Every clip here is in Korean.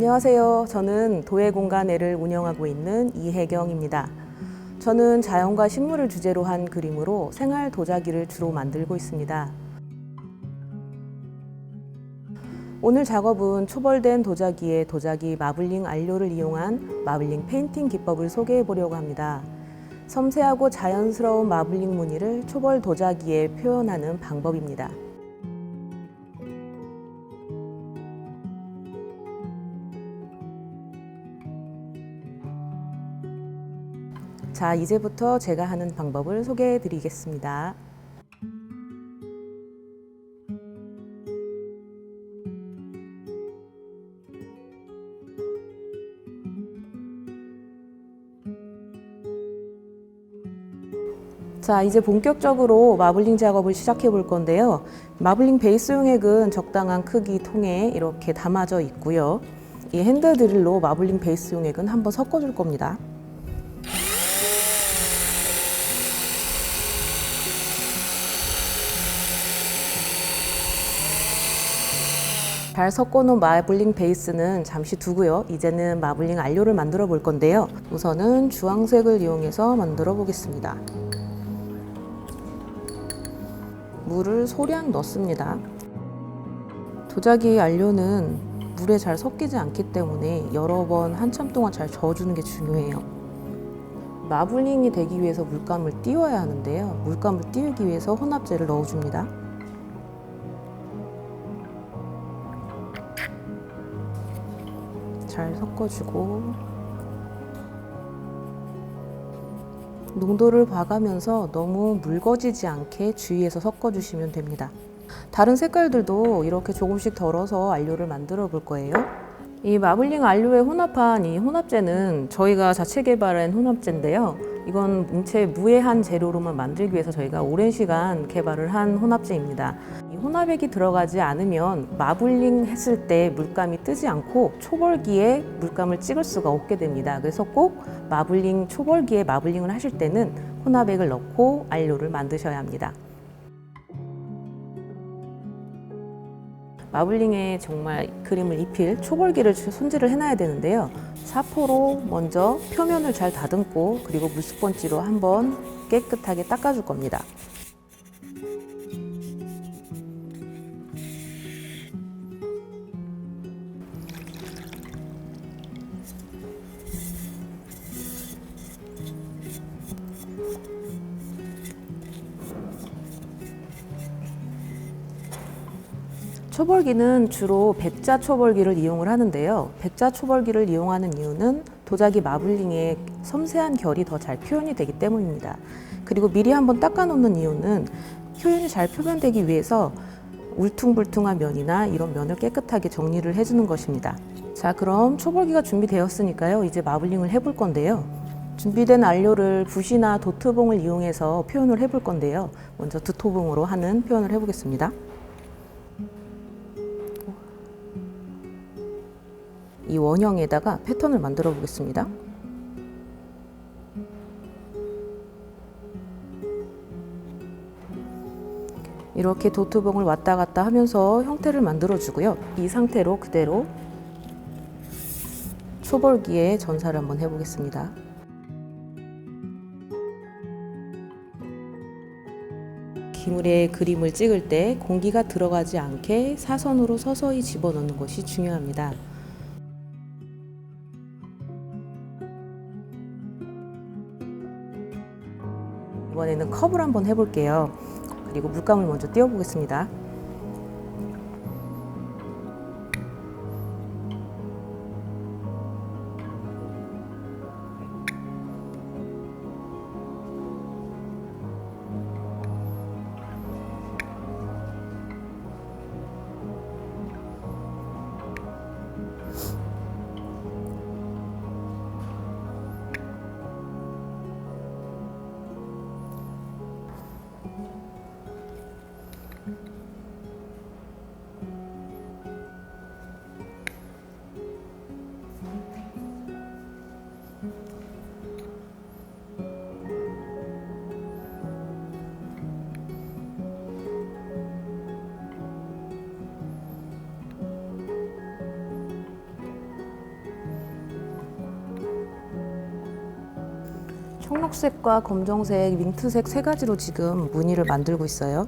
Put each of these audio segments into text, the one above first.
안녕하세요. 저는 도예공간애를 운영하고 있는 이혜경입니다. 저는 자연과 식물을 주제로 한 그림으로 생활 도자기를 주로 만들고 있습니다. 오늘 작업은 초벌된 도자기에 도자기 마블링 안료를 이용한 마블링 페인팅 기법을 소개해 보려고 합니다. 섬세하고 자연스러운 마블링 무늬를 초벌 도자기에 표현하는 방법입니다. 자, 이제부터 제가 하는 방법을 소개해 드리겠습니다. 자, 이제 본격적으로 마블링 작업을 시작해 볼 건데요. 마블링 베이스 용액은 적당한 크기 통에 이렇게 담아져 있고요. 이 핸드 드릴로 마블링 베이스 용액은 한번 섞어 줄 겁니다. 잘 섞어놓은 마블링 베이스는 잠시 두고요. 이제는 마블링 안료를 만들어 볼 건데요. 우선은 주황색을 이용해서 만들어 보겠습니다. 물을 소량 넣습니다. 도자기 안료는 물에 잘 섞이지 않기 때문에 여러 번 한참 동안 잘 저어주는 게 중요해요. 마블링이 되기 위해서 물감을 띄워야 하는데요. 물감을 띄우기 위해서 혼합제를 넣어줍니다. 잘 섞어주고 농도를 봐가면서 너무 묽어지지 않게 주의해서 섞어주시면 됩니다. 다른 색깔들도 이렇게 조금씩 덜어서 안료를 만들어 볼 거예요. 이 마블링 안료에 혼합한 이 혼합제는 저희가 자체 개발한 혼합제인데요. 이건 뭉체 무해한 재료로만 만들기 위해서 저희가 오랜 시간 개발을 한 혼합제입니다. 이 혼합액이 들어가지 않으면 마블링 했을 때 물감이 뜨지 않고 초벌기에 물감을 찍을 수가 없게 됩니다. 그래서 꼭 마블링 초벌기에 마블링을 하실 때는 혼합액을 넣고 안료를 만드셔야 합니다. 마블링에 정말 그림을 입힐 초벌기를 손질을 해놔야 되는데요. 사포로 먼저 표면을 잘 다듬고 그리고 물스펀지로 한번 깨끗하게 닦아줄 겁니다. 초벌기는 주로 백자 초벌기를 이용을 하는데요. 백자 초벌기를 이용하는 이유는 도자기 마블링의 섬세한 결이 더 잘 표현이 되기 때문입니다. 그리고 미리 한번 닦아 놓는 이유는 표현이 잘 표현되기 위해서 울퉁불퉁한 면이나 이런 면을 깨끗하게 정리를 해주는 것입니다. 자, 그럼 초벌기가 준비되었으니까요. 이제 마블링을 해볼 건데요. 준비된 안료를 붓이나 도트봉을 이용해서 표현을 해볼 건데요. 먼저 도트봉으로 하는 표현을 해보겠습니다. 이 원형에다가 패턴을 만들어 보겠습니다. 이렇게 도트봉을 왔다 갔다 하면서 형태를 만들어 주고요. 이 상태로 그대로 초벌기에 전사를 한번 해보겠습니다. 기물에 그림을 찍을 때 공기가 들어가지 않게 사선으로 서서히 집어넣는 것이 중요합니다. 이번에는 컵을 한번 해볼게요. 그리고 물감을 먼저 띄워보겠습니다. 청록색과 검정색, 민트색 세 가지로 지금 무늬를 만들고 있어요.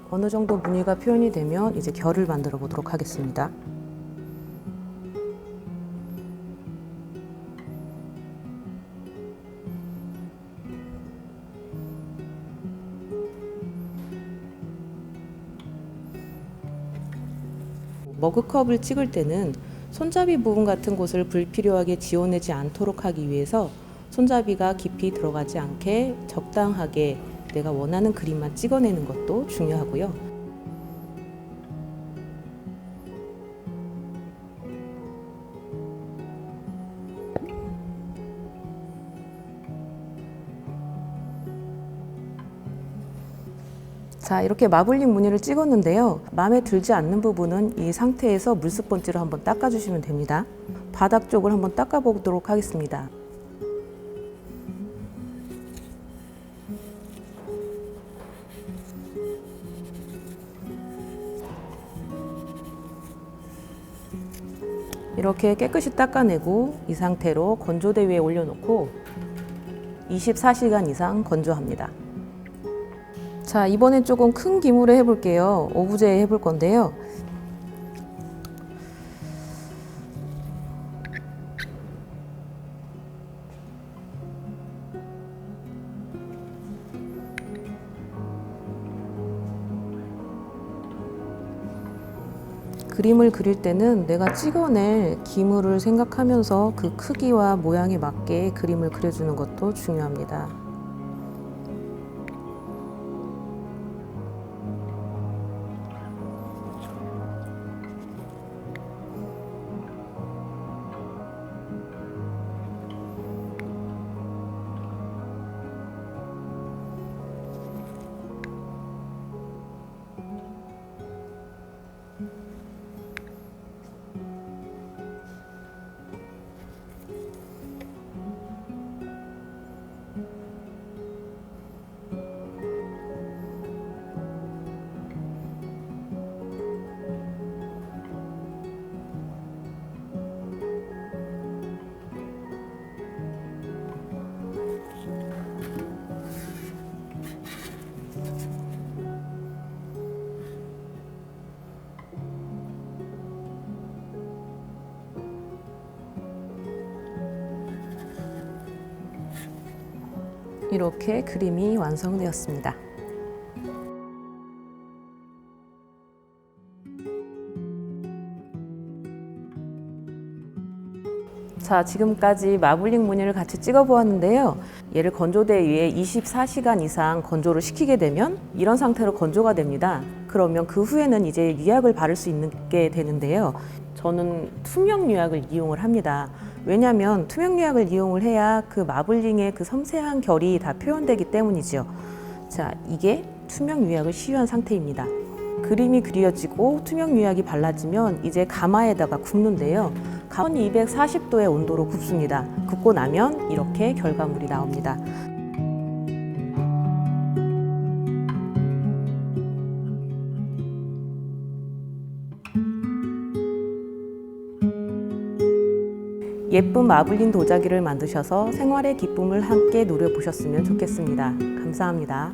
어느 정도 무늬가 표현이 되면 이제 결을 만들어 보도록 하겠습니다. 머그컵을 찍을 때는 손잡이 부분 같은 곳을 불필요하게 지워내지 않도록 하기 위해서 손잡이가 깊이 들어가지 않게 적당하게 내가 원하는 그림만 찍어내는 것도 중요하고요. 자, 이렇게 마블링 무늬를 찍었는데요. 마음에 들지 않는 부분은 이 상태에서 물스펀지로 한번 닦아주시면 됩니다. 바닥 쪽을 한번 닦아보도록 하겠습니다. 이렇게 깨끗이 닦아내고 이 상태로 건조대 위에 올려놓고 24시간 이상 건조합니다. 자, 이번엔 조금 큰 기물에 해볼게요. 오브제 해볼 건데요. 그림을 그릴 때는 내가 찍어낼 기물을 생각하면서 그 크기와 모양에 맞게 그림을 그려주는 것도 중요합니다. 이렇게 그림이 완성되었습니다. 자, 지금까지 마블링 무늬를 같이 찍어 보았는데요. 얘를 건조대 위에 24시간 이상 건조를 시키게 되면 이런 상태로 건조가 됩니다. 그러면 그 후에는 이제 유약을 바를 수 있게 되는데요. 저는 투명 유약을 이용을 합니다. 왜냐하면 투명 유약을 이용을 해야 그 마블링의 그 섬세한 결이 다 표현되기 때문이죠. 자, 이게 투명 유약을 시유한 상태입니다. 그림이 그려지고 투명 유약이 발라지면 이제 가마에다가 굽는데요. 1240도의 온도로 굽습니다. 굽고 나면 이렇게 결과물이 나옵니다. 예쁜 마블링 도자기를 만드셔서 생활의 기쁨을 함께 누려보셨으면 좋겠습니다. 감사합니다.